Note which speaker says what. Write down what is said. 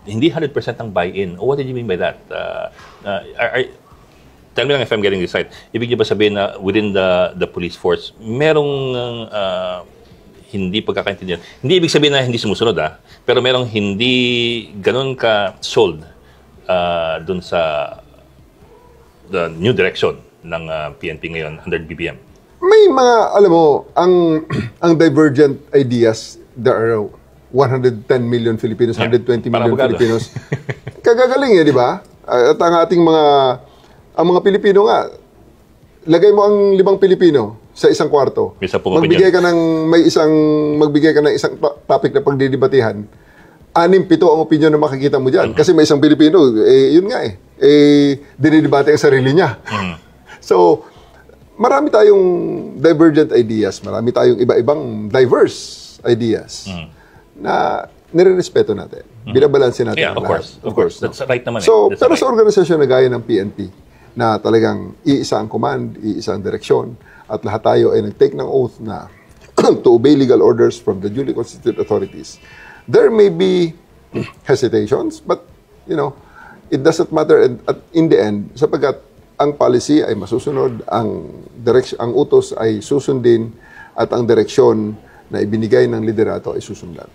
Speaker 1: hindi 100% ang buy-in. What did you mean by that? Tell me lang if I'm getting this right. Ibig niyo ba sabihin na within the police force, merong hindi pagkakaintindihan? Hindi ibig sabihin na hindi sumusunod, pero merong hindi ganun ka-sold dun sa the new direction ng PNP ngayon under BBM.
Speaker 2: May mga, alam mo, ang divergent ideas, there are 110 million Filipinos, 120 million Filipinos. Kagagaling di ba? At ang ating mga Pilipino nga, lagay mo ang 5 Pilipino sa isang kwarto. Magbigay ka ng isang topic na pagdidebatihan. 6-7 ang opinion na makikita mo diyan. Kasi may isang Pilipino, yun nga dinidebate ang sarili niya. So, marami tayong divergent ideas, marami tayong iba-ibang diverse ideas na nire-respeto natin. Binabalansin natin ang lahat.
Speaker 1: Of course. That's right naman.
Speaker 2: So, pero sa organisasyon na gaya ng PNP, na talagang iisa ang command, iisa ang direksyon, at lahat tayo ay nag-take ng oath na to obey legal orders from the duly constituted authorities. There may be hesitations, but, it doesn't matter in the end, sapagkat ang policy ay masusunod, ang utos ay susundin, at ang direksyon na ibinigay ng liderato ay susundan.